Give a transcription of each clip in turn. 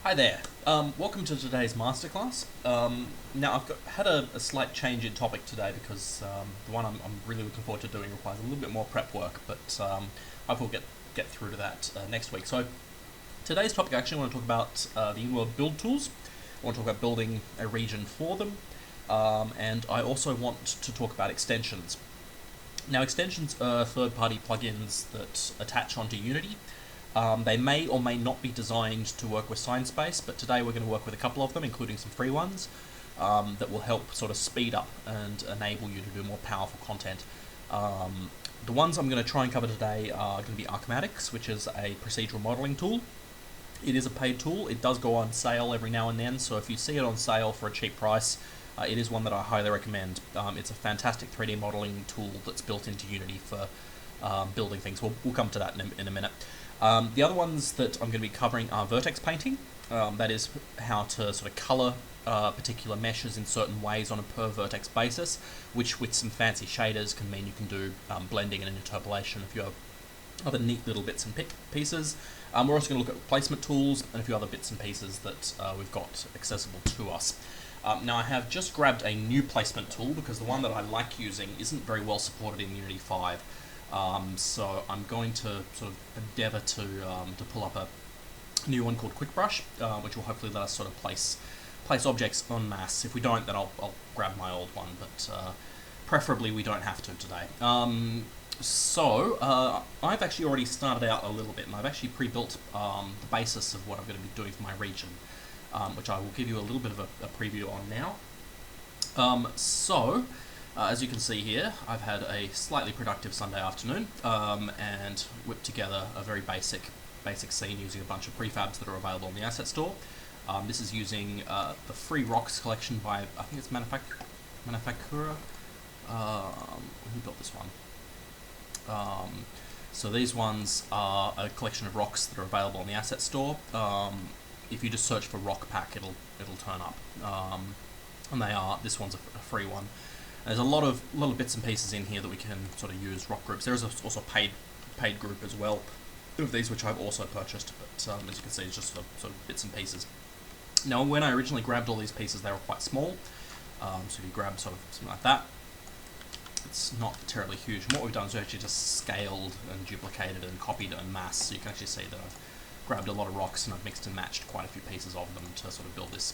Hi there. Welcome to today's masterclass. Now had a slight change in topic today because the one I'm really looking forward to doing requires a little bit more prep work, but I will get through to that next week. So today's topic, I actually want to talk about the in-world build tools. I want to talk about building a region for them, and I also want to talk about extensions. Now, extensions are third-party plugins that attach onto Unity. They may or may not be designed to work with Sinespace, but today we're going to work with a couple of them, including some free ones, that will help sort of speed up and enable you to do more powerful content. The ones I'm going to try and cover today are going to be Archmatics, which is a procedural modeling tool. It is a paid tool. It does go on sale every now and then, so if you see it on sale for a cheap price, it is one that I highly recommend. It's a fantastic 3D modeling tool that's built into Unity for building things. We'll come to that in a minute. The other ones that I'm going to be covering are vertex painting. That is how to sort of colour particular meshes in certain ways on a per vertex basis, which with some fancy shaders can mean you can do blending and interpolation of your other neat little bits and pieces. We're also going to look at placement tools and a few other bits and pieces that we've got accessible to us. Now I have just grabbed a new placement tool because the one that I like using isn't very well supported in Unity 5. So I'm going to sort of endeavour to pull up a new one called QuickBrush, which will hopefully let us sort of place objects en masse. If we don't, then I'll grab my old one, but preferably we don't have to today. I've actually already started out a little bit, and I've actually pre-built the basis of what I'm going to be doing for my region, which I will give you a little bit of a preview on now. As you can see here, I've had a slightly productive Sunday afternoon and whipped together a very basic scene using a bunch of prefabs that are available in the asset store. This is using the free rocks collection by, I think it's Manufactura. Who built this one? So these ones are a collection of rocks that are available in the asset store. If you just search for rock pack, it'll turn up, and this one's a free one. There's a lot of bits and pieces in here that we can sort of use rock groups. There is also a paid group as well of these, which I've also purchased, but as you can see, it's just sort of bits and pieces. Now, when I originally grabbed all these pieces, they were quite small, so if you grab sort of something like that, it's not terribly huge. And what we've done is we actually just scaled and duplicated and copied en masse, so you can actually see that I've grabbed a lot of rocks and I've mixed and matched quite a few pieces of them to sort of build this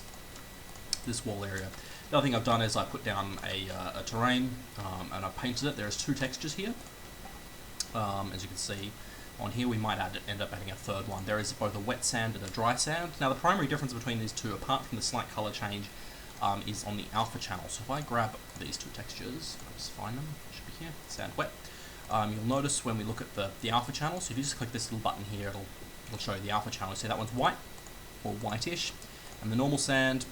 wall area. The other thing I've done is I put down a terrain and I painted it. There's two textures here. As you can see on here, we might end up adding a third one. There is both a wet sand and a dry sand. Now the primary difference between these two, apart from the slight colour change, is on the alpha channel. So if I grab these two textures, I'll just find them, they should be here, sand, wet. You'll notice when we look at the alpha channel, so if you just click this little button here, it'll show you the alpha channel. So that one's white or whitish, and the normal sand,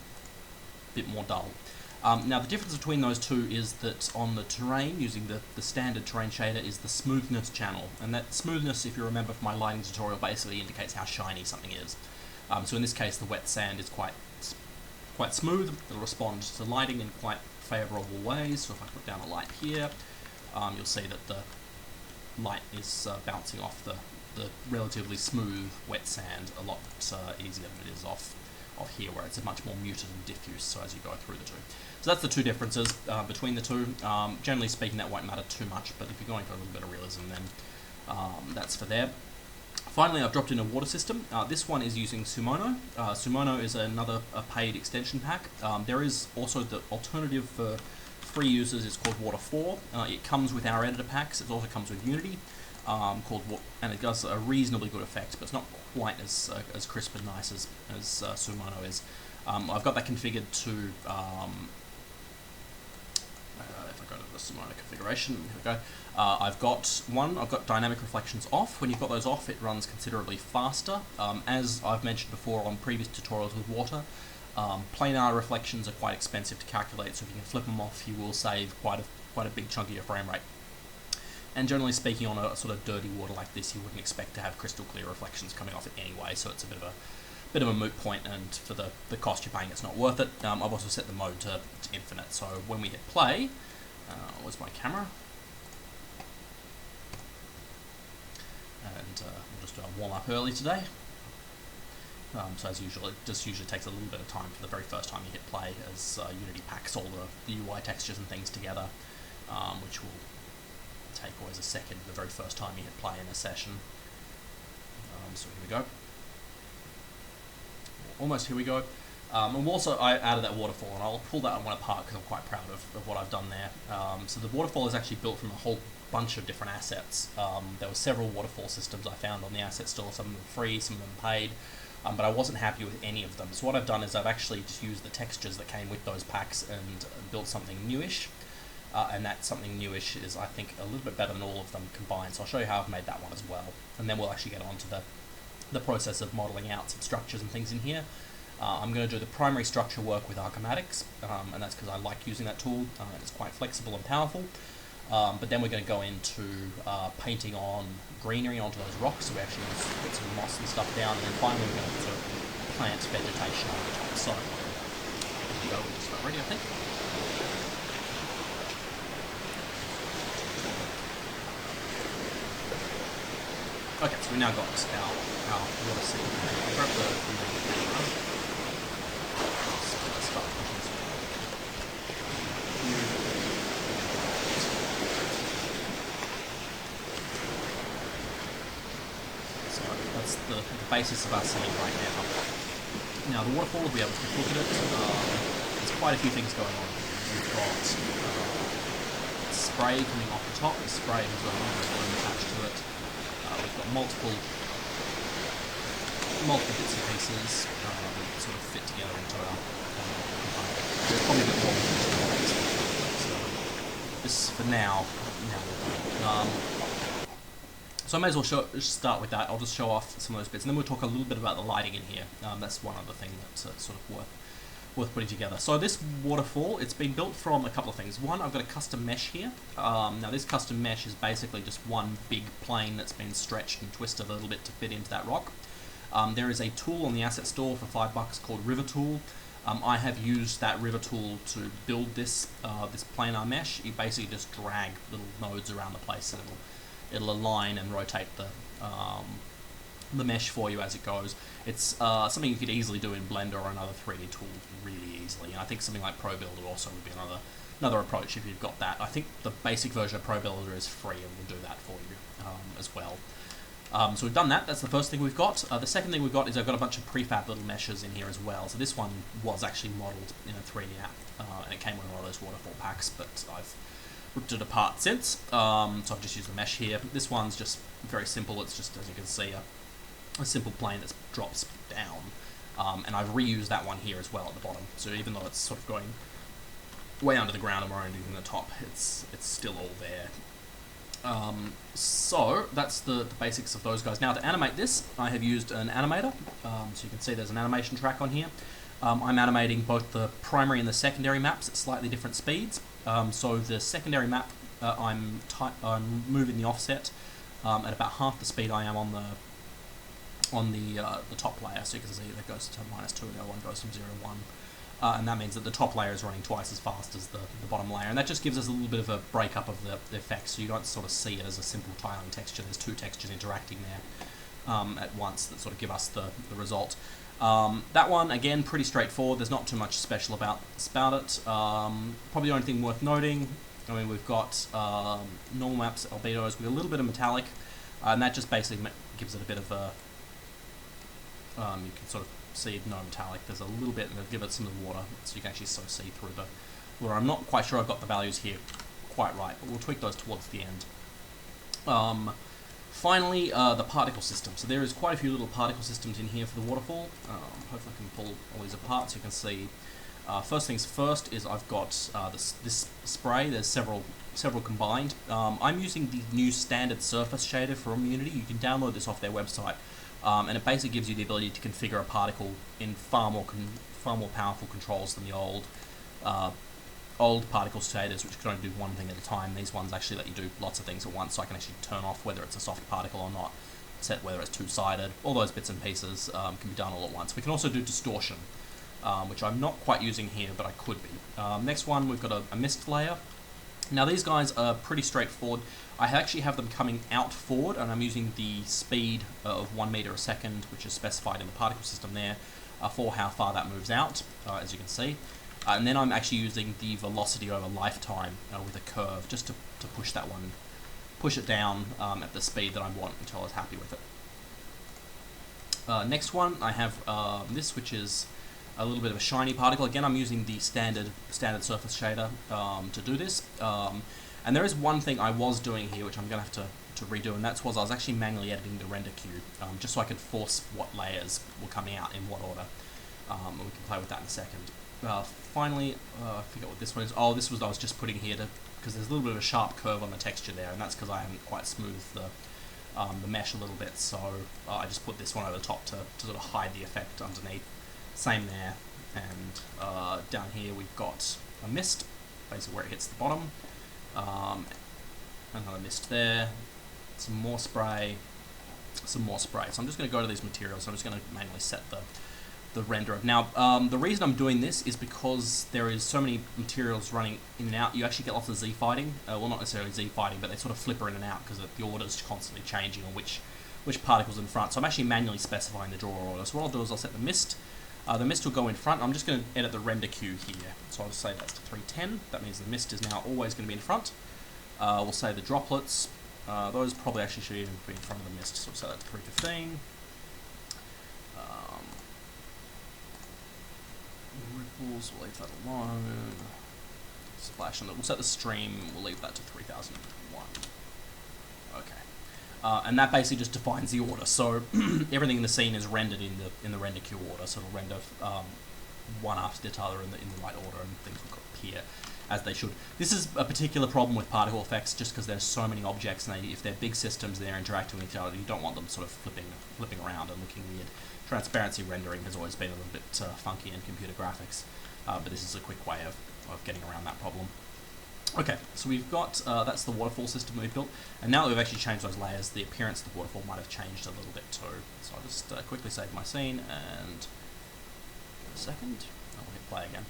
bit more dull. Now the difference between those two is that on the terrain, using the standard terrain shader, is the smoothness channel, and that smoothness, if you remember from my lighting tutorial, basically indicates how shiny something is. So in this case, the wet sand is quite smooth. It'll respond to lighting in quite favourable ways. So if I put down a light here, you'll see that the light is bouncing off the relatively smooth wet sand a lot easier than it is off here, where it's a much more muted and diffuse, so as you go through the two. So that's the two differences between the two. Generally speaking, that won't matter too much, but if you're going for a little bit of realism, then that's for there. Finally, I've dropped in a water system. This one is using Sumono. Sumono is another paid extension pack. There is also the alternative for free users, is called Water 4. It comes with our editor packs. It also comes with Unity. And it does a reasonably good effect, but it's not quite as crisp and nice as Sumono is. I've got that configured to, if I go to the Sumono configuration, here we go. I've got dynamic reflections off. When you've got those off, it runs considerably faster. As I've mentioned before on previous tutorials with water, planar reflections are quite expensive to calculate, so if you can flip them off, you will save quite a big chunk of your frame rate. And generally speaking, on a sort of dirty water like this, you wouldn't expect to have crystal clear reflections coming off it anyway, so it's a bit of a moot point, and for the cost you're paying, it's not worth it. I've also set the mode to infinite, so when we hit play, where's my camera? And we'll just do a warm up early today. So as usual, it just usually takes a little bit of time for the very first time you hit play, as Unity packs all the UI textures and things together, which will take always a second the very first time you hit play in a session. So here we go. Almost here we go. And also I added that waterfall, and I'll pull that one apart because I'm quite proud of what I've done there. So the waterfall is actually built from a whole bunch of different assets. There were several waterfall systems I found on the asset store. Some of them free, some of them paid, but I wasn't happy with any of them. So what I've done is I've actually just used the textures that came with those packs and built something newish. And that something newish is, I think, a little bit better than all of them combined. So I'll show you how I've made that one as well. And then we'll actually get on to the process of modeling out some structures and things in here. I'm going to do the primary structure work with Archimatics, and that's because I like using that tool. It's quite flexible and powerful. But then we're going to go into painting on greenery onto those rocks, so we actually put some moss and stuff down, and then finally we're going to sort of plant vegetation on the top. So, there we go, we're just about ready, I think. Okay, so we now got our water scene. I'll grab the camera. So let's start pushing this one. So that's the basis of our scene right now. Now the waterfall, we'll be able to look at it. There's quite a few things going on. We've got spray coming off the top. The spray has got a little bit of bloom attached to it. We've got multiple bits and pieces that sort of fit together into our component. There's probably a bit more so this for now. So I may as well start with that. I'll just show off some of those bits, and then we'll talk a little bit about the lighting in here. That's one other thing that's sort of worth putting together. So this waterfall, it's been built from a couple of things. One, I've got a custom mesh here. Now this custom mesh is basically just one big plane that's been stretched and twisted a little bit to fit into that rock. There is a tool on the asset store for $5 called River Tool. I have used that River Tool to build this this planar mesh. You basically just drag little nodes around the place, and it'll align and rotate the mesh for you as it goes. It's something you could easily do in Blender or another 3D tool really easily, and I think something like ProBuilder also would be another approach if you've got that. I think the basic version of ProBuilder is free and will do that for you as well. So we've done that. That's the first thing we've got. The second thing we've got is I've got a bunch of prefab little meshes in here as well. So this one was actually modeled in a 3D app, and it came with one of those waterfall packs, but I've ripped it apart since. So I've just used the mesh here. This one's just very simple. It's just, as you can see, a simple plane that drops down, and I've reused that one here as well at the bottom. So even though it's sort of going way under the ground and we're only doing the top, it's still all there. So that's the basics of those guys. Now to animate this, I have used an animator. So you can see there's an animation track on here. I'm animating both the primary and the secondary maps at slightly different speeds. So the secondary map, I'm moving the offset at about half the speed I am on the top layer. So you can see that goes to -2 and the other one goes from 0 to 1. And that means that the top layer is running twice as fast as the bottom layer, and that just gives us a little bit of a breakup of the effects, so you don't sort of see it as a simple tiling texture. There's two textures interacting there at once that sort of give us the result. That one, again, pretty straightforward. There's not too much special about it. Probably the only thing worth noting, I mean, we've got normal maps, albedos, with a little bit of metallic, and that just basically gives it a bit of a, you can sort of see no metallic. There's a little bit, and they'll give it some of the water, so you can actually sort of see through the water. I'm not quite sure I've got the values here quite right, but we'll tweak those towards the end. Finally, the particle system. So there is quite a few little particle systems in here for the waterfall. Hopefully I can pull all these apart so you can see. First things first is I've got this spray. There's several combined. I'm using the new standard surface shader from Unity. You can download this off their website. And it basically gives you the ability to configure a particle in far more powerful controls than the old particle shaders, which can only do one thing at a time. These ones actually let you do lots of things at once, so I can actually turn off whether it's a soft particle or not, set whether it's two-sided. All those bits and pieces can be done all at once. We can also do distortion, which I'm not quite using here, but I could be. Next one, we've got a mist layer. Now these guys are pretty straightforward. I actually have them coming out forward, and I'm using the speed of 1 meter a second, which is specified in the particle system there, for how far that moves out, as you can see. And then I'm actually using the velocity over lifetime with a curve, just to push that one, push it down at the speed that I want until I was happy with it. Next one, I have this, which is a little bit of a shiny particle. Again, I'm using the standard surface shader to do this. And there is one thing I was doing here, which I'm going to have to redo, and that's I was actually manually editing the render queue, just so I could force what layers were coming out in what order. And we can play with that in a second. Finally, I forget what this one is. Oh, this was I was just putting here because there's a little bit of a sharp curve on the texture there, and that's because I haven't quite smoothed the mesh a little bit, so I just put this one over the top to sort of hide the effect underneath. Same there, and down here we've got a mist, basically where it hits the bottom, another mist there, some more spray. So I'm just going to go to these materials, I'm just going to manually set the renderer. Now, the reason I'm doing this is because there is so many materials running in and out, you actually get lots of Z-fighting. Well, not necessarily Z-fighting, but they sort of flipper in and out because the order's constantly changing on which particle's in front. So I'm actually manually specifying the draw order. So what I'll do is I'll set the mist. The mist will go in front. I'm just going to edit the render queue here. So I'll say that's to 310. That means the mist is now always going to be in front. We'll say the droplets. Those probably actually should even be in front of the mist. So we'll say that to 315. Ripples, we'll leave that alone. Splash on it. We'll set the stream, we'll leave that to 3001. Okay. And that basically just defines the order. So everything in the scene is rendered in the render queue order. So it'll render one after the other in the right order, and things will appear as they should. This is a particular problem with particle effects, just because there's so many objects, and if they're big systems, they're interacting with each other. You don't want them sort of flipping around and looking weird. Transparency rendering has always been a little bit funky in computer graphics, but this is a quick way of getting around that problem. Okay, so we've got, that's the waterfall system we've built, and now that we've actually changed those layers, the appearance of the waterfall might have changed a little bit too. So I'll just quickly save my scene, and give it a second, and we'll hit play again.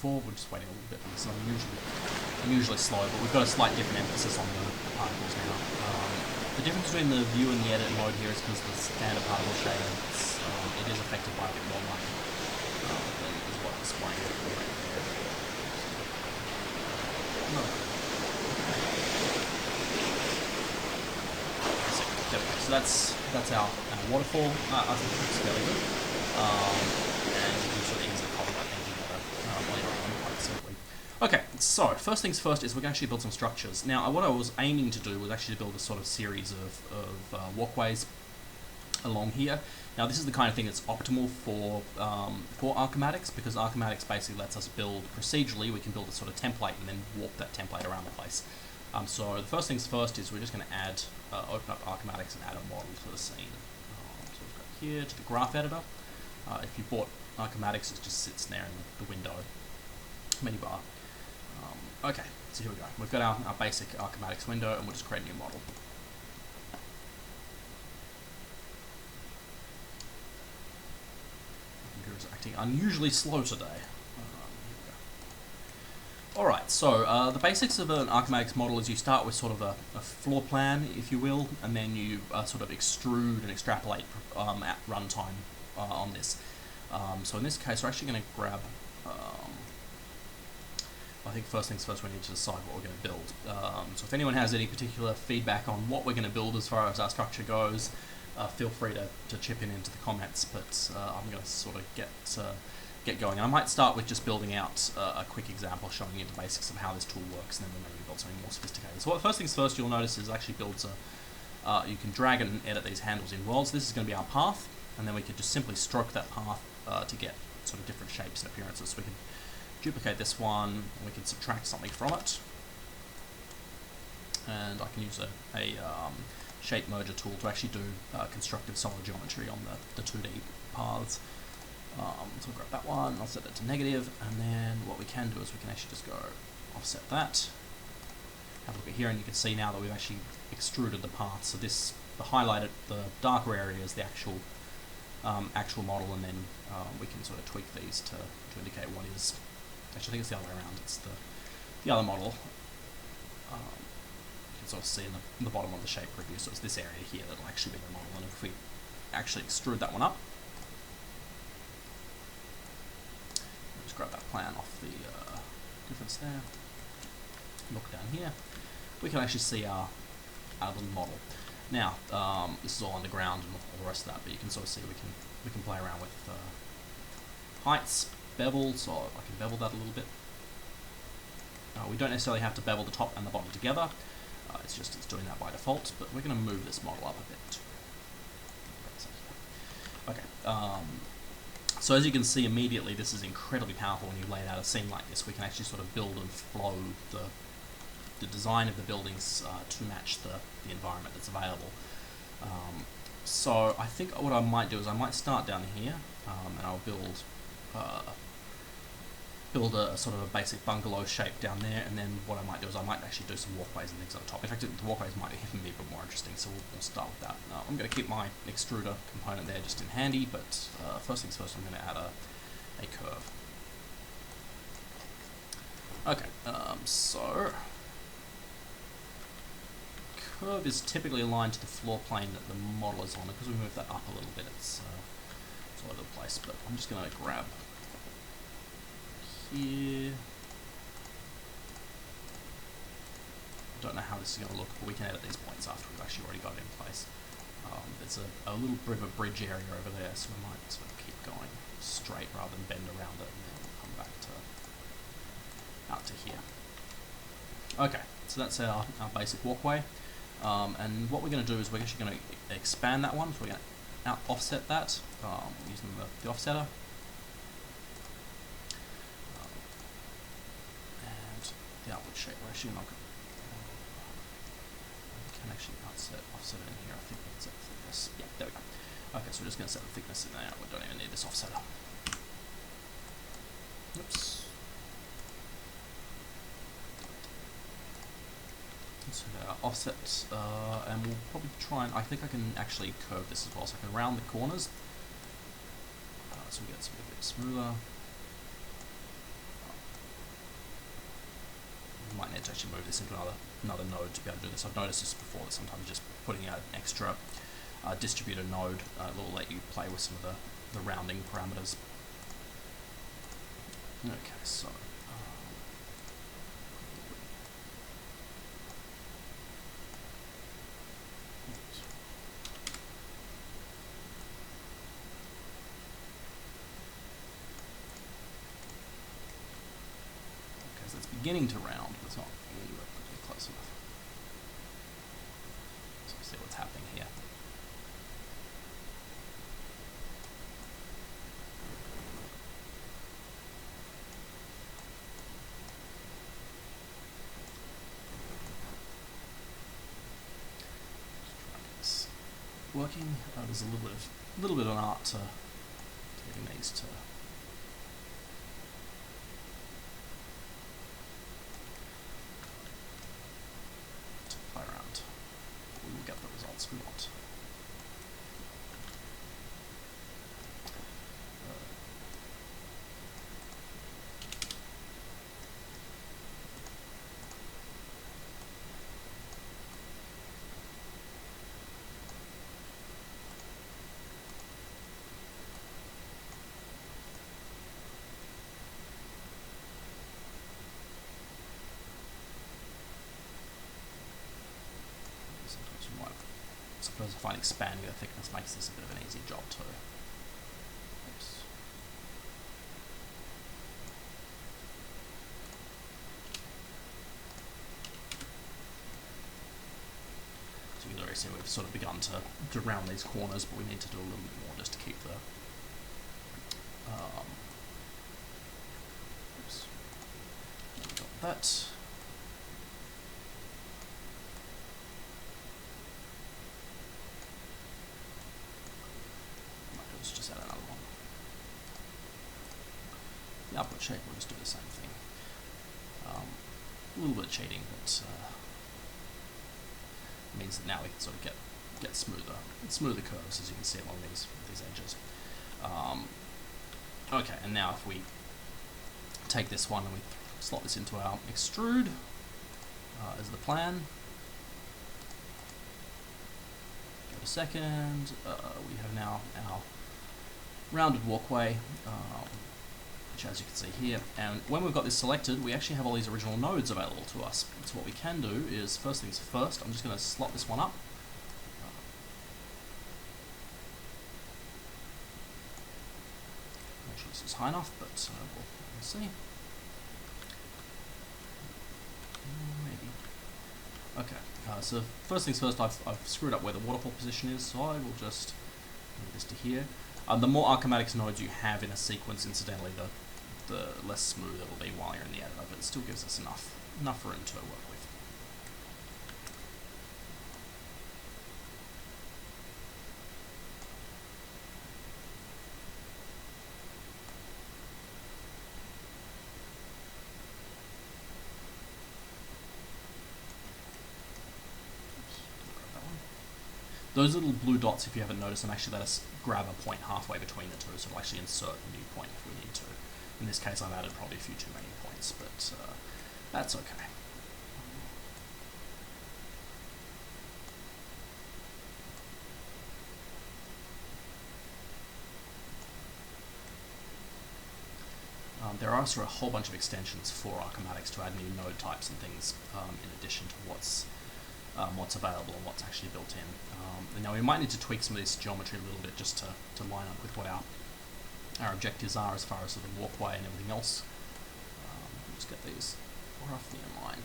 We're just waiting a little bit for this. I'm usually slow, but we've got a slight different emphasis on the particles now. The difference between the view and the edit mode here is because the standard particle shader, it is affected by a bit more light than is what I'm displaying right there. No. So that's our waterfall. I think it looks fairly good. And you can sort of easily copy that thing together later on quite simply. Okay, so first things first is we're going to actually build some structures. Now, what I was aiming to do was actually build a sort of series of walkways along here. Now, this is the kind of thing that's optimal for Archimatics, because Archimatics basically lets us build procedurally. We can build a sort of template and then warp that template around the place. So the first things first is we're just going to add, open up Archimatics and add a model to the scene. So we've got here to the graph editor. If you bought Archimatics, it just sits there in the window menu bar. Okay, so here we go. We've got our basic Archimatics window, and we'll just create a new model. The computer's acting unusually slow today. Alright, so the basics of an Archimatics model is you start with sort of a floor plan, if you will, and then you sort of extrude and extrapolate at runtime on this. So in this case, we're actually going to grab, I think first things first, we need to decide what we're going to build. So if anyone has any particular feedback on what we're going to build as far as our structure goes, feel free to chip in into the comments, but I'm going to sort of get going. And I might start with just building out a quick example showing you the basics of how this tool works, and then we'll maybe build something more sophisticated. So first things first, you'll notice is it actually builds you can drag and edit these handles in worlds. This is going to be our path, and then we could just simply stroke that path to get sort of different shapes and appearances. So we can duplicate this one, and we can subtract something from it. And I can use a shape merger tool to actually do constructive solid geometry on the 2D paths. So we'll grab that one, I'll set it to negative, and then what we can do is we can actually just go offset that. Have a look at here, and you can see now that we've actually extruded the path. So this, the highlighted, the darker area is the actual model, and then we can sort of tweak these to indicate what is. Actually, I think it's the other way around. It's the other model. You can sort of see in the bottom of the shape preview. So it's this area here that'll actually be the model, and if we actually extrude that one up, just grab that plan off the difference there. Look down here. We can actually see our little model. Now, this is all underground and all the rest of that, but you can sort of see we can play around with heights, bevel, so I can bevel that a little bit. We don't necessarily have to bevel the top and the bottom together. It's doing that by default, but we're going to move this model up a bit. Okay. So as you can see immediately, this is incredibly powerful when you lay out a scene like this. We can actually sort of build and flow the design of the buildings to match the environment that's available. So I think what I might do is I might start down here, and I'll build a sort of a basic bungalow shape down there, and then what I might do is I might actually do some walkways and things on the top. In fact, the walkways might even be a bit more interesting, so we'll start with that. I'm going to keep my extruder component there just in handy, but first things first, I'm going to add a curve. Okay, so curve is typically aligned to the floor plane that the model is on, and because we move that up a little bit, it's all over the place. But I'm just going to grab here. Don't know how this is going to look, but we can edit these points after we've actually already got it in place. There's a little bit of a bridge area over there, so we might sort of keep going straight rather than bend around it, and then we'll come back to out to here. Okay, so that's our basic walkway. And what we're going to do is we're actually going to expand that one, so we're going to offset that using the offsetter. And the outward shape, we're actually not going to, we can actually offset it in here. I think we can set the thickness. Yeah, there we go. Okay, so we're just going to set the thickness in there. We don't even need this offsetter. Oops. So offset, and we'll probably try and, I think I can actually curve this as well, so I can round the corners, so we get something a bit smoother. We might need to actually move this into another node to be able to do this. I've noticed this before, that sometimes just putting out an extra distributed node will let you play with some of the rounding parameters. Okay, so beginning to round, but it's not really close enough. So we'll see what's happening here. Just try and get this working. There's a little bit of an art to getting these to get the results we want. Sometimes I find expanding the thickness makes this a bit of an easy job too. Oops. So you can already see we've sort of begun to round these corners, but we need to do a little bit more just to keep the oops. Got that. Just add another one. The output shape will just do the same thing. a little bit of cheating, but means that now we can sort of get smoother curves, as you can see along these edges. Okay, and now if we take this one and we slot this into our extrude, as the plan. Give it a second. We have now our rounded walkway, which, as you can see here, and when we've got this selected, we actually have all these original nodes available to us. So what we can do is, first things first, I'm just going to slot this one up. Make sure this is high enough, but we'll see. Maybe. Okay, so first things first, I've screwed up where the waterfall position is, so I will just move this to here. The more archimatics nodes you have in a sequence, incidentally, the less smooth it'll be while you're in the editor, but it still gives us enough room to work with. Those little blue dots, if you haven't noticed them, actually let us grab a point halfway between the two, so we'll actually insert a new point if we need to. In this case, I've added probably a few too many points, but that's okay. There are also a whole bunch of extensions for archimatics to add new node types and things in addition to what's available and what's actually built in. Now we might need to tweak some of this geometry a little bit just to line up with what our objectives are as far as sort of the walkway and everything else. Let's get these roughly in line.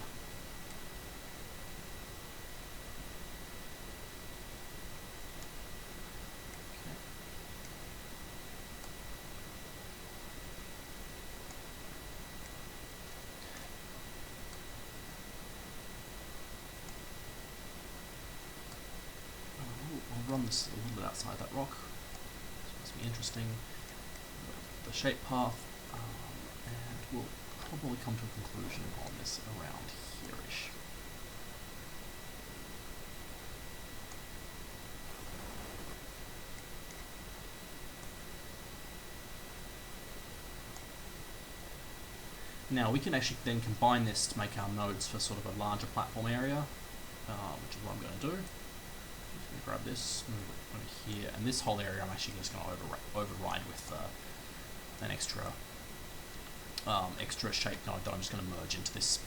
Run this a little bit outside that rock. It's supposed to be interesting. The shape path, and we'll probably come to a conclusion on this around here-ish. Now we can actually then combine this to make our nodes for sort of a larger platform area, which is what I'm going to do. Grab this, move it over here, and this whole area I'm actually just going to override with an extra shape node that I'm just going to merge into this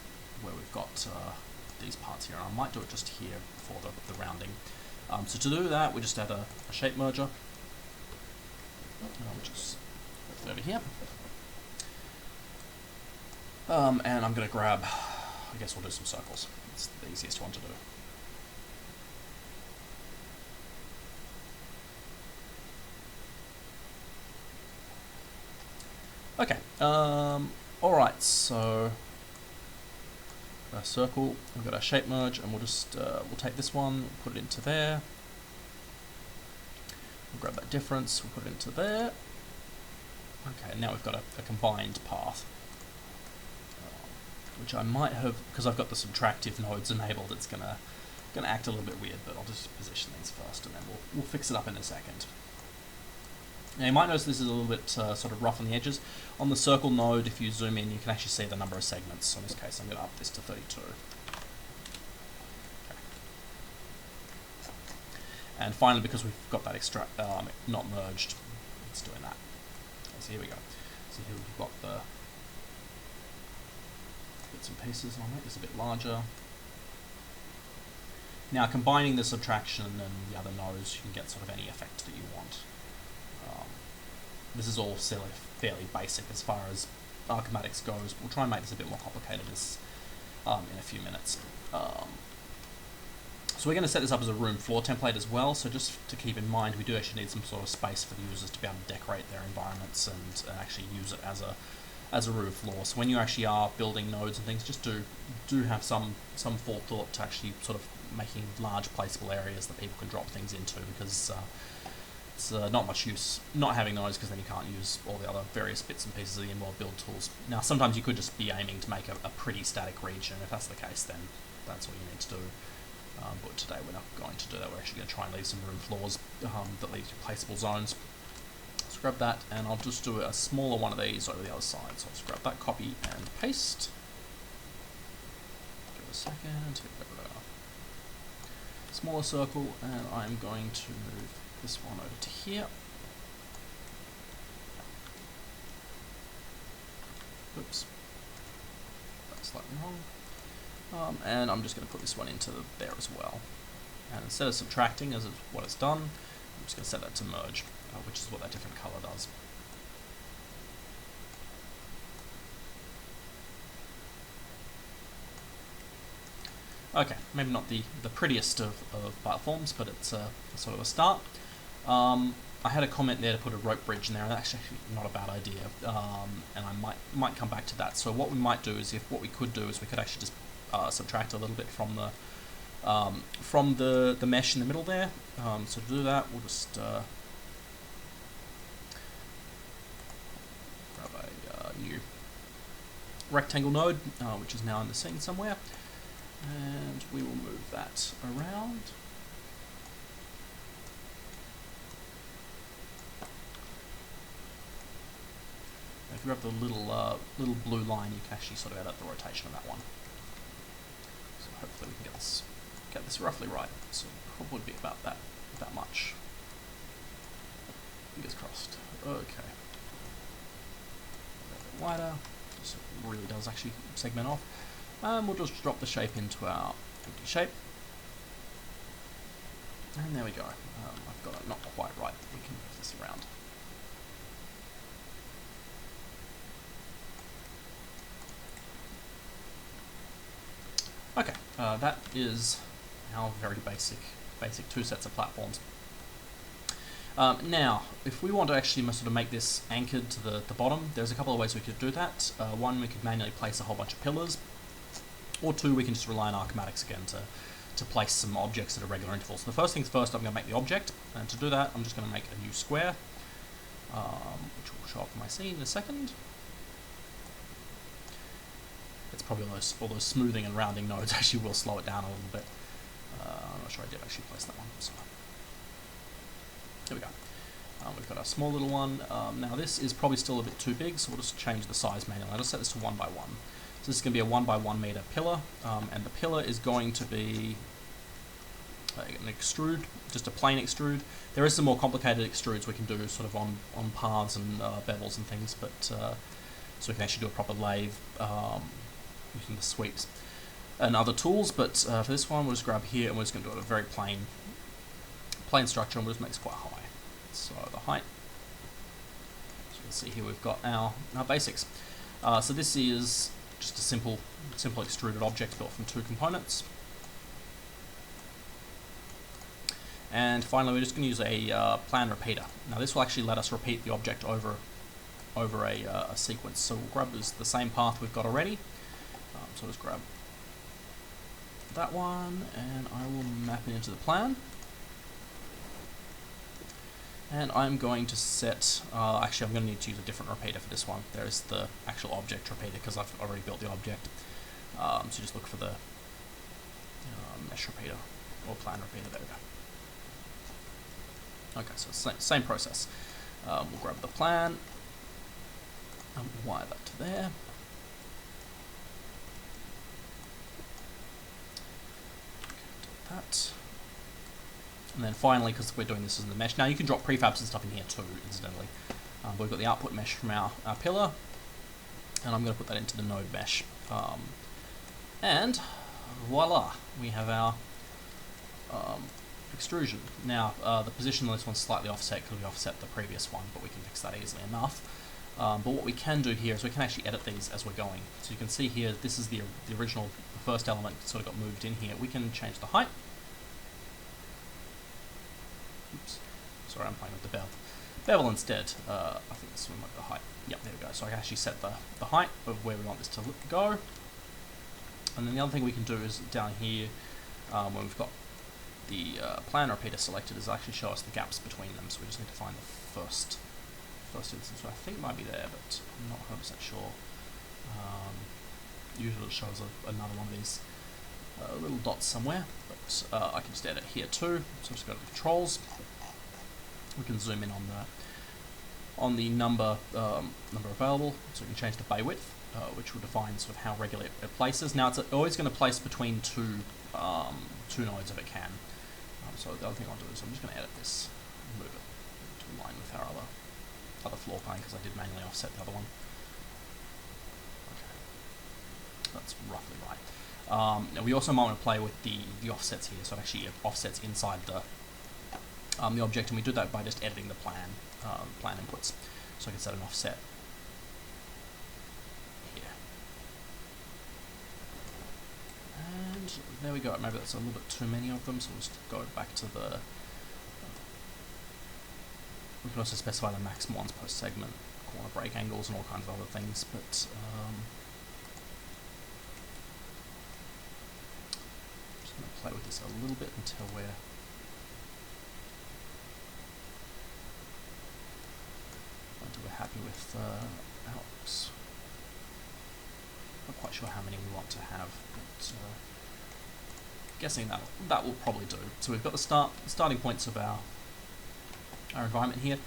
where we've got these parts here. And I might do it just here for the rounding. So to do that, we just add a shape merger, which is over here. And I'm going to grab, I guess we'll do some circles. It's the easiest one to do. Okay, alright, so a circle, we've got our shape merge, and we'll just, we'll take this one, put it into there, we'll grab that difference, we'll put it into there. Okay, now we've got a combined path, which I might have, because I've got the subtractive nodes enabled, it's gonna act a little bit weird, but I'll just position these first, and then we'll fix it up in a second. Now you might notice this is a little bit sort of rough on the edges. On the circle node, if you zoom in, you can actually see the number of segments. So in this case, I'm going to up this to 32. Okay. And finally, because we've got that not merged, it's doing that. Okay, so here we go. So here we've got the bits and pieces. I'll make this a bit larger. Now combining the subtraction and the other nodes, you can get sort of any effect that you want. This is all fairly basic as far as archimatics goes. We'll try and make this a bit more complicated in a few minutes. So we're going to set this up as a room floor template as well, so just to keep in mind, we do actually need some sort of space for the users to be able to decorate their environments and actually use it as a room floor. So when you actually are building nodes and things, just do have some forethought to actually sort of making large placeable areas that people can drop things into, because it's not much use not having those, because then you can't use all the other various bits and pieces of the in-world build tools. Now, sometimes you could just be aiming to make a pretty static region. If that's the case, then that's all you need to do. But today we're not going to do that. We're actually going to try and leave some room floors that leaves you placeable zones. Let's grab that, and I'll just do a smaller one of these over the other side. So I'll just grab that, copy and paste. Give it a second. Smaller circle, and I'm going to move this one over to here. Oops, that's slightly wrong. And I'm just going to put this one into there as well. And instead of subtracting, as is what it's done, I'm just going to set that to merge, which is what that different color does. Okay, maybe not the prettiest of platforms, but it's a sort of a start. I had a comment there to put a rope bridge in there, and that's actually not a bad idea, and I might come back to that. So what we might do is, what we could do is we could actually just subtract a little bit from the mesh in the middle there. So to do that, we'll just grab a new rectangle node, which is now in the scene somewhere. And we will move that around. If you grab the little blue line, you can actually sort of edit the rotation of that one. So hopefully we can get this roughly right. So probably be about that much. Fingers crossed. Okay. A bit wider. So it really does actually segment off. We'll just drop the shape into our empty shape. And there we go. I've got it not quite right. We can move this around. Okay, that is our very basic two sets of platforms. Now, if we want to actually sort of make this anchored to the bottom, there's a couple of ways we could do that. One, we could manually place a whole bunch of pillars. Or two, we can just rely on archimatics again to place some objects at a regular interval. So the first things first, I'm going to make the object, and to do that, I'm just going to make a new square, which will show up in my scene in a second. It's probably all those smoothing and rounding nodes actually will slow it down a little bit. I'm not sure I did actually place that one. So here we go. We've got our small little one. Now this is probably still a bit too big, so we'll just change the size manually. I'll just set this to 1 by 1. So this is going to be a 1 by 1 meter pillar, and the pillar is going to be an extrude, just a plain extrude. There is some more complicated extrudes we can do sort of on paths and bevels and things, but so we can actually do a proper lathe using the sweeps and other tools. But for this one, we'll just grab here and we're just going to do it a very plain structure, and we'll just make this quite high. So the height, as you can see here, we've got our basics. So this is just a simple extruded object built from 2 components. And finally, we're just going to use a plan repeater. Now this will actually let us repeat the object over a sequence. So we'll grab the same path we've got already. So I'll just grab that one, and I will map it into the plan. And I'm going to set, actually I'm going to need to use a different repeater for this one. There's the actual object repeater because I've already built the object. So just look for the mesh repeater or plan repeater, there we go. Okay, so same process. We'll grab the plan and we'll wire that to there. Okay, that. And then finally, because we're doing this as the mesh, now you can drop prefabs and stuff in here too, incidentally. But we've got the output mesh from our pillar, and I'm going to put that into the node mesh. And voila, we have our extrusion. Now, the position on this one's slightly offset because we offset the previous one, but we can fix that easily enough. But what we can do here is we can actually edit these as we're going. So you can see here, this is the original, the first element sort of got moved in here. We can change the height. Oops, sorry, I'm playing with the bevel instead. I think this one might be the height. Yep, there we go. So I can actually set the height of where we want this to go. And then the other thing we can do is down here, when we've got the plan repeater selected is actually show us the gaps between them, so we just need to find the first instance. I think it might be there, but I'm not 100% sure. Usually it shows another one of these little dots somewhere, but I can just edit here too. So just go to the controls. We can zoom in on the number available, so we can change the bay width, which will define sort of how regularly it places. Now it's always going to place between two nodes if it can. So the other thing I'll do is I'm just going to edit this, and move it to align with our other floor plan, because I did manually offset the other one. Okay, that's roughly right. Now we also might want to play with the offsets here, so it actually offsets inside the object, and we do that by just editing the plan inputs. So I can set an offset here. And there we go. Maybe that's a little bit too many of them, so we'll just go back to the... we can also specify the maximum ones per segment, corner break angles and all kinds of other things, but I'm just going to play with this a little bit until we're happy with Alex. Not quite sure how many we want to have, but guessing that will probably do. So we've got the starting points of our environment here.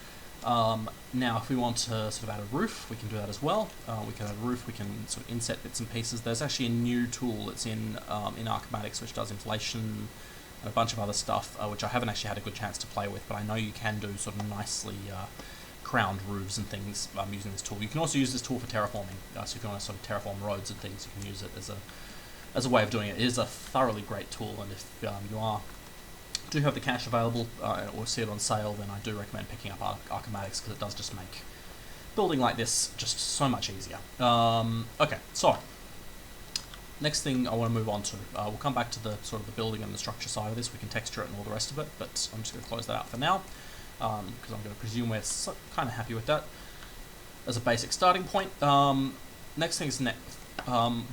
Now if we want to sort of add a roof, we can do that as well. We can add a roof, we can sort of inset bits and pieces. There's actually a new tool that's in Archimatics which does inflation and a bunch of other stuff, which I haven't actually had a good chance to play with, but I know you can do sort of nicely crowned roofs and things using this tool. You can also use this tool for terraforming, so if you want to sort of terraform roads and things, you can use it as a way of doing it. It is a thoroughly great tool, and if you do have the cash available or see it on sale, then I do recommend picking up Archimatics, because it does just make building like this just so much easier. Okay, so next thing I want to move on to, we'll come back to the sort of the building and the structure side of this. We can texture it and all the rest of it, but I'm just going to close that out for now, because I'm going to presume we're kind of happy with that as a basic starting point. Next thing is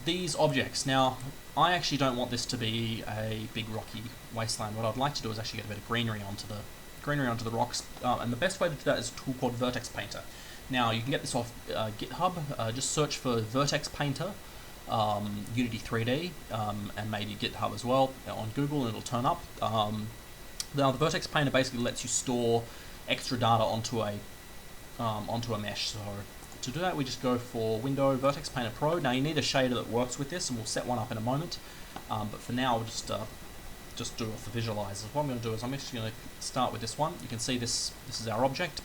these objects. Now, I actually don't want this to be a big rocky wasteland. What I'd like to do is actually get a bit of greenery onto the rocks, and the best way to do that is a tool called Vertex Painter. Now, you can get this off GitHub. Just search for Vertex Painter, Unity 3D, and maybe GitHub as well on Google, and it'll turn up. Now, the Vertex Painter basically lets you store extra data onto a mesh. So to do that, we just go for Window, Vertex Painter Pro. Now, you need a shader that works with this, and we'll set one up in a moment. But for now, we'll just do it for visualizers. What I'm going to do is I'm actually going to start with this one. You can see this is our object.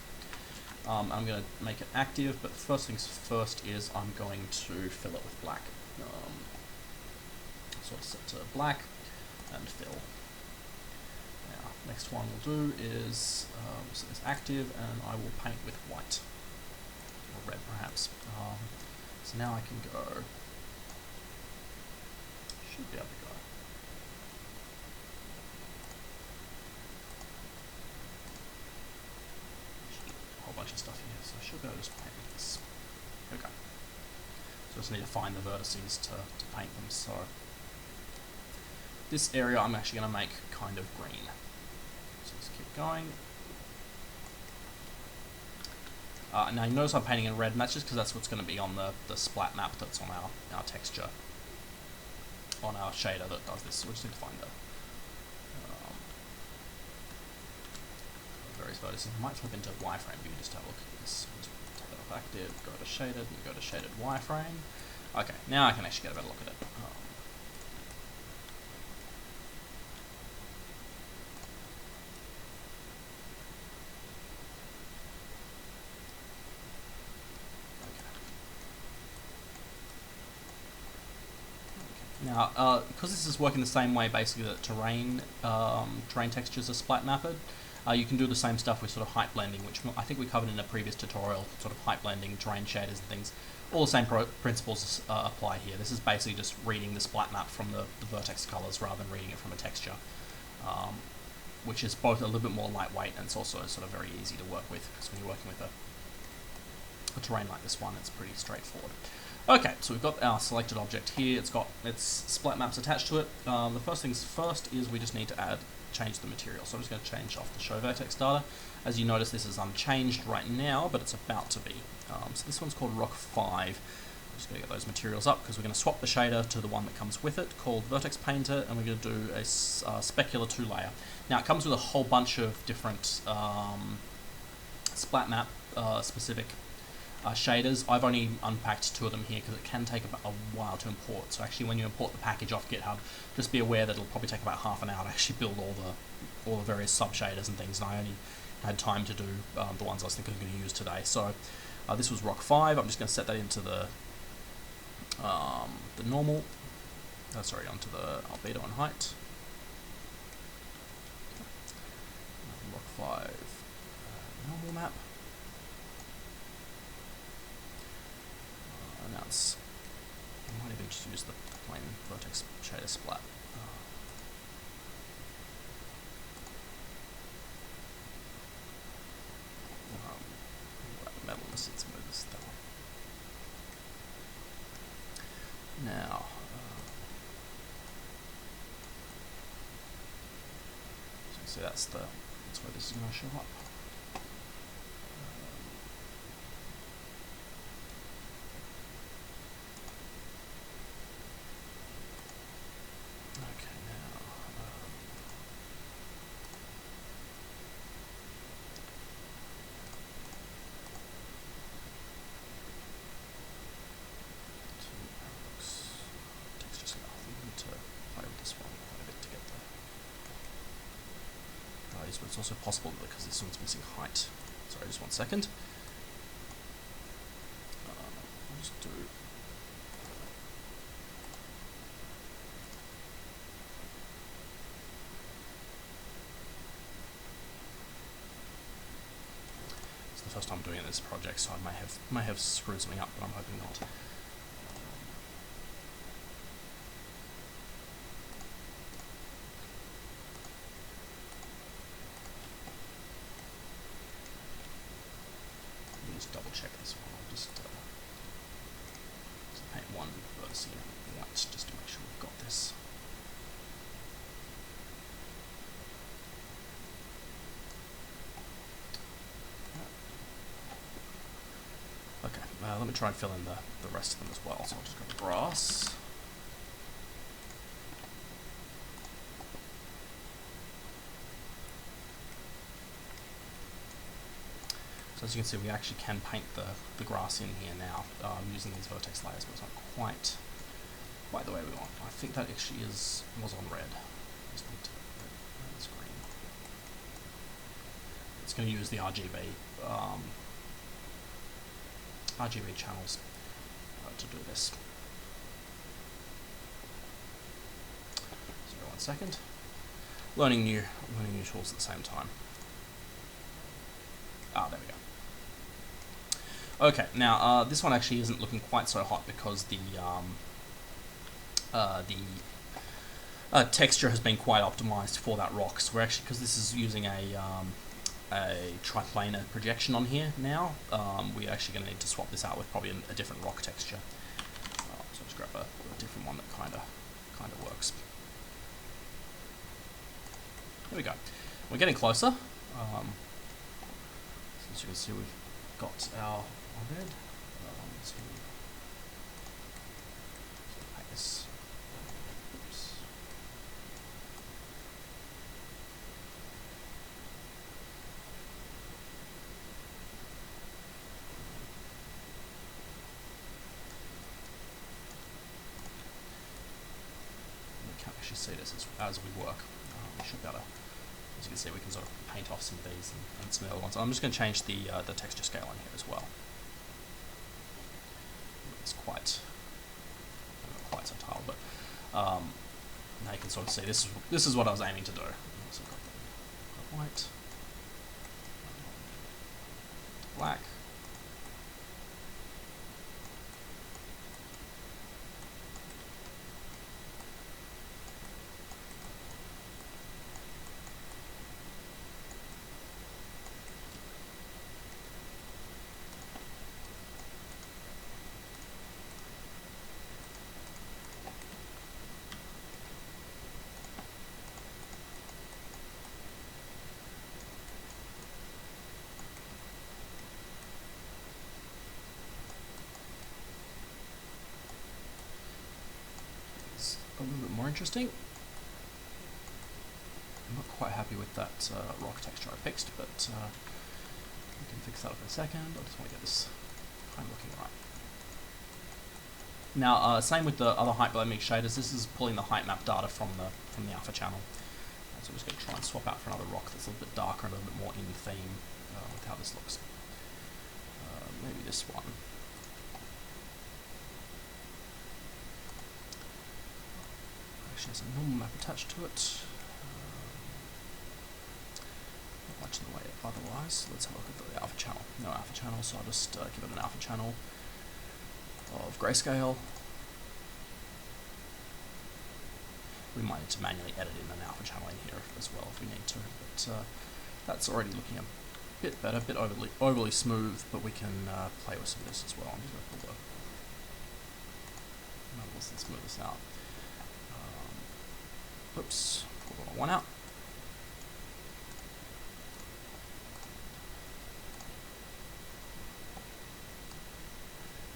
I'm going to make it active, but first things first is I'm going to fill it with black. So I'll set to black and fill. Now, next one we'll do is set this active, and I will paint with white. Or red, perhaps. So now I can go... should be able to go. A whole bunch of stuff here, so I should be able to just paint with this. Okay. So I just need to find the vertices to paint them. So this area I'm actually going to make kind of green. So let's keep going. Now you notice I'm painting in red, and that's just because that's what's going to be on the splat map that's on our texture, on our shader that does this. So we just need to find the various vertices. I might flip into wireframe view just to have a look at this. Just take that off active, go to shaded, and go to shaded wireframe. Okay, now I can actually get a better look at it. Now, because this is working the same way, basically, that terrain textures are splat mapped, you can do the same stuff with sort of height blending, which I think we covered in a previous tutorial, sort of height blending, terrain shaders and things. All the same principles apply here. This is basically just reading the splat map from the vertex colors rather than reading it from a texture, which is both a little bit more lightweight, and it's also sort of very easy to work with, because when you're working with a terrain like this one, it's pretty straightforward. Okay, so we've got our selected object here. It's got its splat maps attached to it. The first things first is we just need to add change the material. So I'm just going to change off the show vertex data. As you notice, this is unchanged right now, but it's about to be. So this one's called Rock 5. I'm just going to get those materials up because we're going to swap the shader to the one that comes with it called Vertex Painter, and we're going to do a specular 2-layer. Now it comes with a whole bunch of different splat map specific shaders. I've only unpacked 2 of them here because it can take a while to import. So actually when you import the package off GitHub, just be aware that it'll probably take about half an hour to actually build all the various sub shaders and things, and I only had time to do the ones I was thinking I'm going to use today. So this was Rock 5. I'm just going to set that into the normal, onto the albedo and height. Rock 5 normal map. And that's, I might even just use the plain vertex shader splat. Metal in the sense move this down. Now, so that's where this is going to show up. Okay, now. But it's also possible because this one's missing height. Sorry, just 1 second. I'll just do. It's the first time doing this project, so I may have screwed something up, but I'm hoping not. Double check this one. I'll just paint one vertex in white just to make sure we've got this. Okay, let me try and fill in the rest of them as well. So I'll just go brass. So as you can see, we actually can paint the grass in here now using these vertex layers, but it's not quite the way we want. I think that actually was on red. Just need to it's green. It's going to use the RGB channels to do this. So 1 second. Learning new tools at the same time. There we go. Okay, now this one actually isn't looking quite so hot because the texture has been quite optimized for that rock. So we're actually, because this is using a triplanar projection on here now, we're actually going to need to swap this out with probably a different rock texture. So just grab a different one that kind of works. There we go. We're getting closer. As you can see, we've got our bed. So paint this. Oops. We can't actually see this as we work. We should be able to. As you can see, we can sort of paint off some of these and some other ones. I'm just going to change the texture scale on here as well. It's quite so tile, but now you can sort of see this is what I was aiming to do. So I've got the white, black. a little bit more interesting. I'm not quite happy with that rock texture I fixed, but we can fix that up in a second. I just want to get this kind of looking right. Now, same with the other height below mix shaders. This is pulling the height map data from the alpha channel. So I'm just going to try and swap out for another rock that's a little bit darker and a little bit more in theme with how this looks. Maybe this one. Actually has a normal map attached to it. Not much in the way otherwise. Let's have a look at the alpha channel. No alpha channel, so I'll just give it an alpha channel of grayscale. We might need to manually edit in an alpha channel in here as well if we need to, but that's already looking a bit better, a bit overly smooth, but we can play with some of this as well. I'm just going to pull the levels and smooth this out. Oops, pull the wrong one out.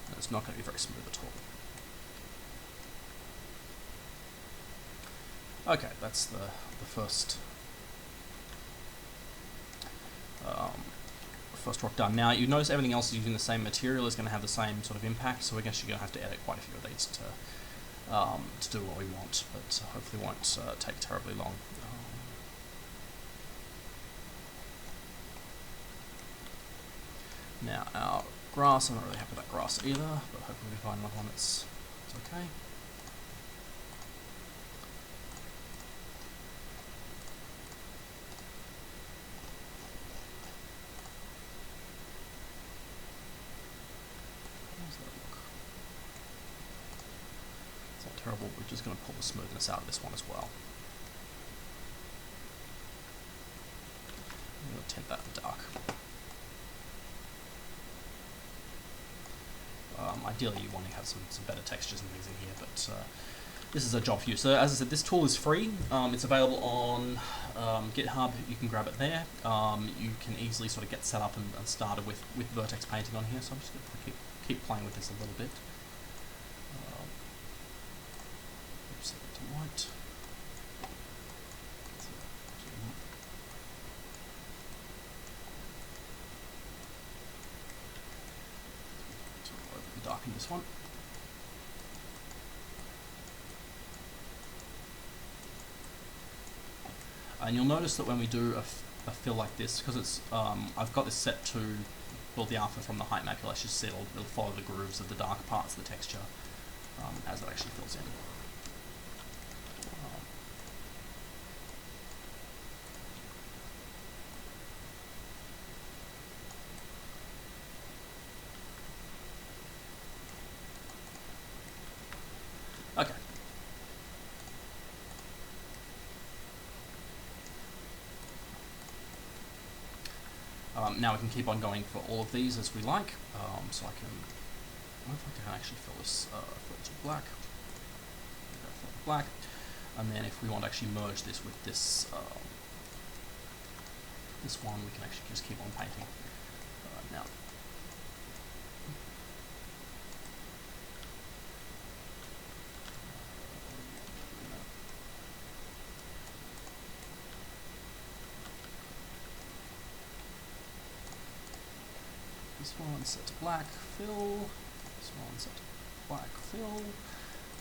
And it's not going to be very smooth at all. Okay, that's the first rock done. Now you notice everything else is using the same material, is going to have the same sort of impact, so I guess you're going to have to edit quite a few of these to do what we want, but hopefully won't take terribly long. Now our grass, I'm not really happy with that grass either, but hopefully we find another one that's okay. Terrible, we're just going to pull the smoothness out of this one as well. I'm going to tint that dark. Ideally you want to have some better textures and things in here, but this is a job for you. So as I said, this tool is free. It's available on GitHub. You can grab it there. You can easily sort of get set up and started with vertex painting on here, so I'm just going to keep playing with this a little bit. Set it to white. Darken this one. And you'll notice that when we do a fill like this, because it's I've got this set to build the alpha from the height map, you'll actually see it'll follow the grooves of the dark parts of the texture as it actually fills in. Okay. Now we can keep on going for all of these as we like. So I can, I wonder if I can actually fill this to black. Fill to black, and then if we want to actually merge this with this this one, we can actually just keep on painting. Now. This one set to black, fill. This one set to black, fill.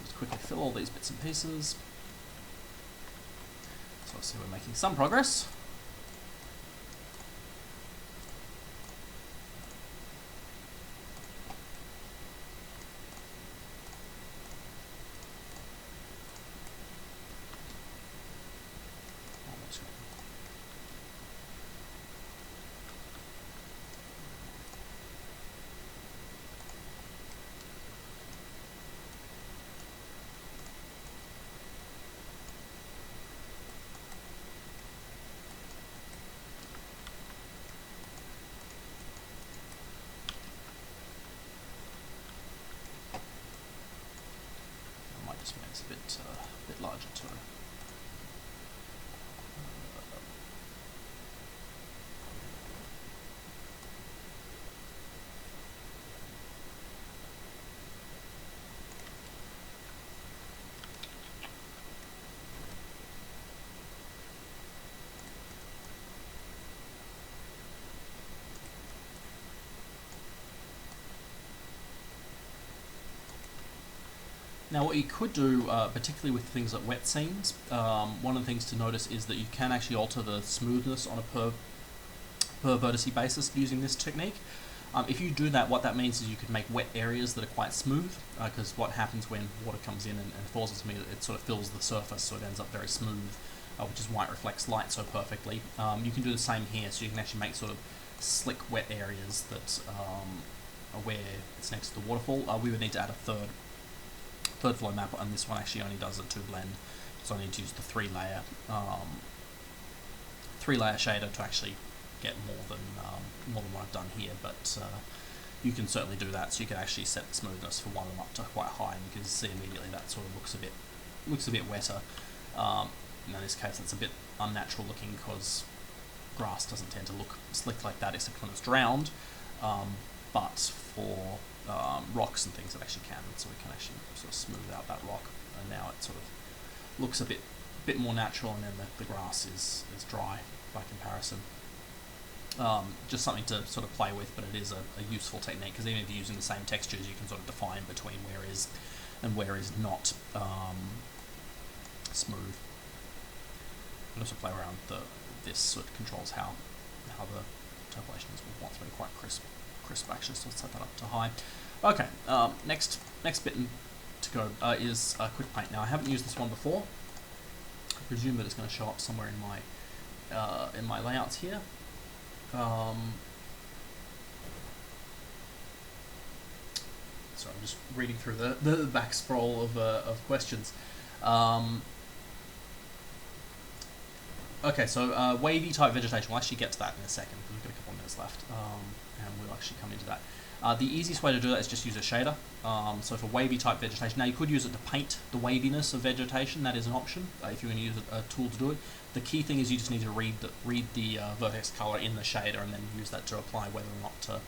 Just quickly fill all these bits and pieces. So I see we're making some progress. This makes it a bit larger too. Now what you could do, particularly with things like wet scenes, one of the things to notice is that you can actually alter the smoothness on a per vertice basis using this technique. If you do that, what that means is you could make wet areas that are quite smooth, because what happens when water comes in and falls into me, it sort of fills the surface, so it ends up very smooth, which is why it reflects light so perfectly. You can do the same here, so you can actually make sort of slick wet areas that are where it's next to the waterfall. We would need to add a third flow map, and this one actually only does a 2 blend, so I need to use the 3-layer shader to actually get more than what I've done here, but you can certainly do that. So you can actually set the smoothness for one of them up to quite high, and you can see immediately that sort of looks a bit wetter. In this case, it's a bit unnatural looking because grass doesn't tend to look slick like that, except when it's drowned. But for rocks and things, it actually can. So we can actually sort of smooth out that rock, and now it sort of looks a bit more natural, and then the grass is dry by comparison. Just something to sort of play with, but it is a useful technique, because even if you're using the same textures, you can sort of define between where is and where is not smooth. And also play around this, so it controls how the interpolation is. We want it to be quite crisp actually, so let's set that up to high. Okay, next bit to go is quick paint. Now I haven't used this one before. I presume that it's going to show up somewhere in my layouts here. So I'm just reading through the back scroll of questions. Okay, so wavy type vegetation. We'll actually get to that in a second, because we've got a couple of minutes left, and we'll actually come into that. The easiest way to do that is just use a shader. So for wavy type vegetation, now you could use it to paint the waviness of vegetation. That is an option if you want to use a tool to do it. The key thing is you just need to read the vertex color in the shader, and then use that to apply whether or not to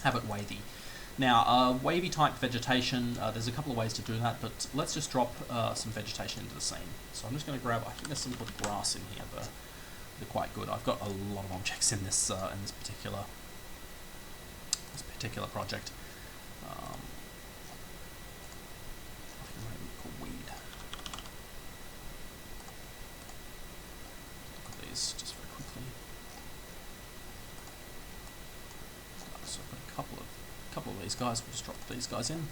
have it wavy. Now, wavy type vegetation, there's a couple of ways to do that, but let's just drop some vegetation into the scene. So I'm just going to grab, I think there's some good grass in here, but they're quite good. I've got a lot of objects in this particular project. I think maybe called weed. Look at these just very quickly. So I've got a couple of these guys. We'll just drop these guys in.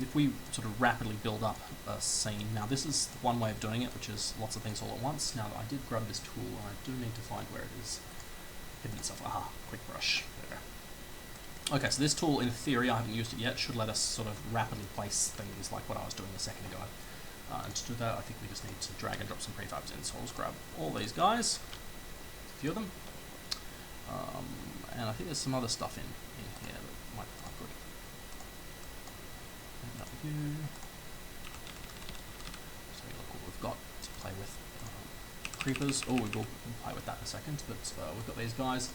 If we sort of rapidly build up a scene, now this is one way of doing it, which is lots of things all at once. Now I did grab this tool, and I do need to find where it is hidden itself. Aha, quick brush. There we go. Okay, so this tool, in theory, I haven't used it yet, should let us sort of rapidly place things like what I was doing a second ago. And to do that, I think we just need to drag and drop some prefabs in. So I'll just grab all these guys, a few of them, and I think there's some other stuff in here that might be quite good. And that with you. So look what we've got to play with. Creepers. Oh, we will play with that in a second, but we've got these guys.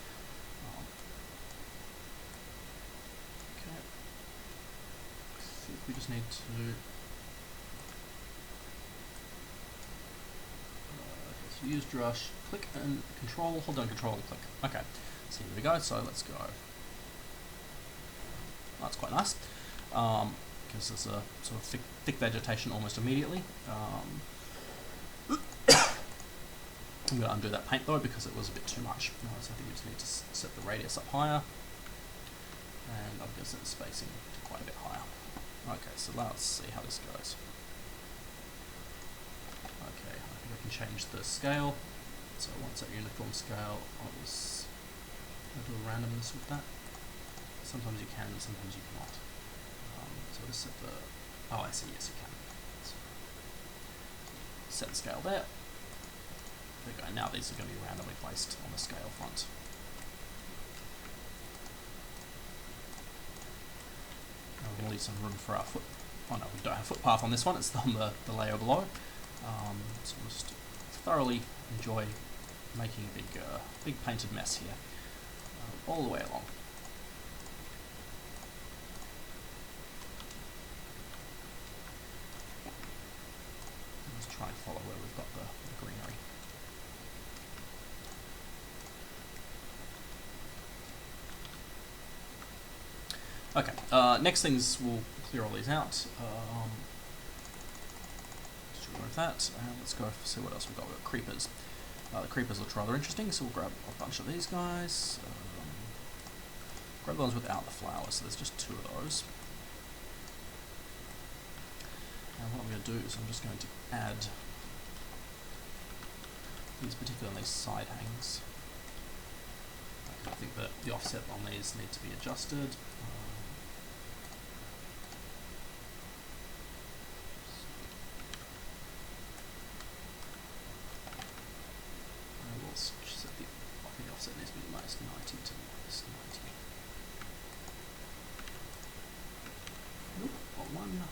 We just need to so use brush, click and control, hold down control and click. Okay, so here we go. So let's go. That's quite nice, because there's a sort of thick vegetation almost immediately. I'm going to undo that paint though, because it was a bit too much. So I think we just need to set the radius up higher, and I'm going to set the spacing to quite a bit higher. Okay, so let's see how this goes. Okay, I think I can change the scale. So I want to set uniform scale. I'll do a randomness with that. Sometimes you can, sometimes you cannot. So just set the, oh I see, yes you can. So set the scale there. There we go, now these are going to be randomly placed on the scale front. We're going to leave some room for our foot. Oh no, we don't have a footpath on this one. It's on the layer below. So we'll just thoroughly enjoy making a big painted mess here, all the way along. Let's try and follow where we've got the greenery. Okay, next things will clear all these out. Just remove that, and let's go see what else we've got. We've got creepers. The creepers look rather interesting, so we'll grab a bunch of these guys. Grab the ones without the flowers, so there's just 2 of those. And what I'm going to do is I'm just going to add these, particularly side hangs. I think that the offset on these need to be adjusted. We'll set the offset needs to be minus 90 to minus 90. Nope, got one.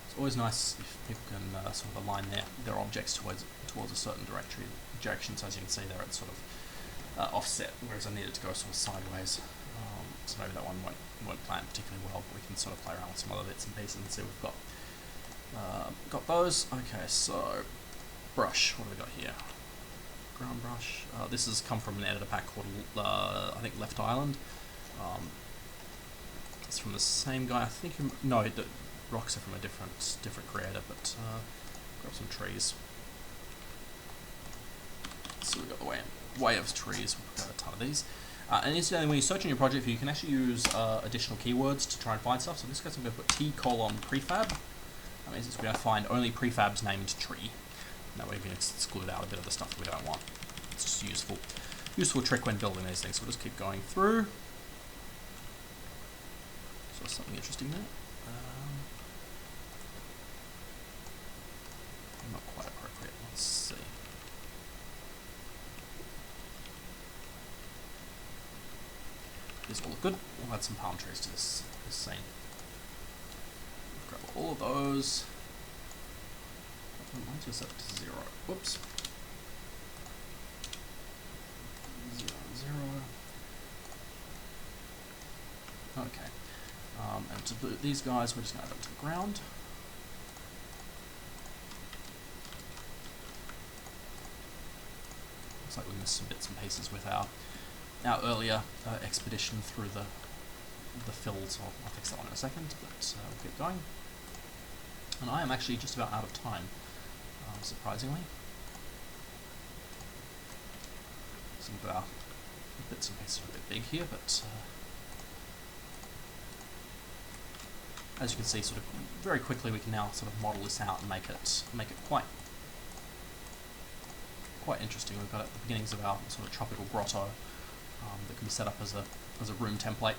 It's always nice if people can sort of align their objects towards a certain direction. So as you can see there, it's sort of offset, whereas I need it to go sort of sideways. So maybe that one won't plan particularly well, but we can sort of play around with some other bits and pieces and see what we've got those. Okay, so brush. What have we got here? Ground brush. This has come from an editor pack called I think Left Island. It's from the same guy. I think no, the rocks are from a different creator. But grab some trees. So we've got the way of trees. We've got a ton of these. And incidentally, when you search on your project view, you can actually use additional keywords to try and find stuff. So in this case, I'm going to put T:prefab. That means it's going to find only prefabs named tree. That way we can exclude out a bit of the stuff we don't want. It's just a useful trick when building these things. So we'll just keep going through. So something interesting there. Not quite appropriate. Let's see. These all look good. We'll add some palm trees to this scene. Grab all of those. Mine's just up to 0. Whoops. 0, 0. Okay. And to boot these guys, we're just going to add them to the ground. Looks like we missed some bits and pieces with our earlier expedition through the fills. I'll fix that one in a second, but we'll keep going. And I am actually just about out of time. Surprisingly. Some of our bits and pieces are a bit big here, but as you can see, sort of very quickly we can now sort of model this out and make it quite interesting. We've got at the beginnings of our sort of tropical grotto that can be set up as a room template.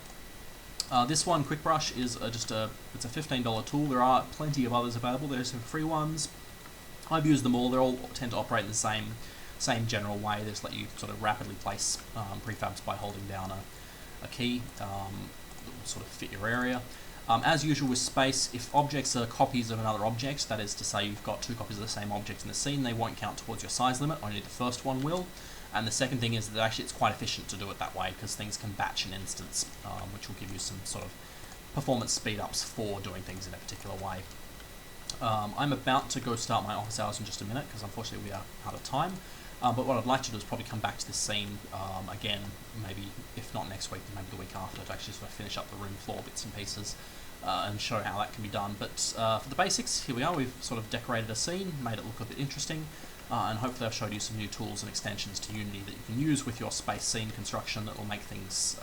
This one, Quick Brush, is it's a $15 tool. There are plenty of others available. There's some free ones. I've used them all. They all tend to operate in the same general way. They just let you sort of rapidly place prefabs by holding down a key that will sort of fit your area. As usual with space, if objects are copies of another object, that is to say you've got 2 copies of the same object in the scene, they won't count towards your size limit. Only the first one will. And the second thing is that actually it's quite efficient to do it that way because things can batch an instance, which will give you some sort of performance speed-ups for doing things in a particular way. I'm about to go start my office hours in just a minute because unfortunately we are out of time. But what I'd like to do is probably come back to this scene again, maybe if not next week, maybe the week after, to actually sort of finish up the room floor bits and pieces and show how that can be done. But for the basics, here we are. We've sort of decorated a scene, made it look a bit interesting, and hopefully I've showed you some new tools and extensions to Unity that you can use with your space scene construction that will make things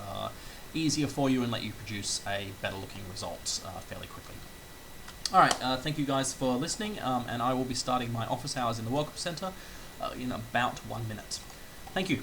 easier for you and let you produce a better looking result fairly quickly. Alright, thank you guys for listening, and I will be starting my office hours in the Welcome Centre in about 1 minute. Thank you.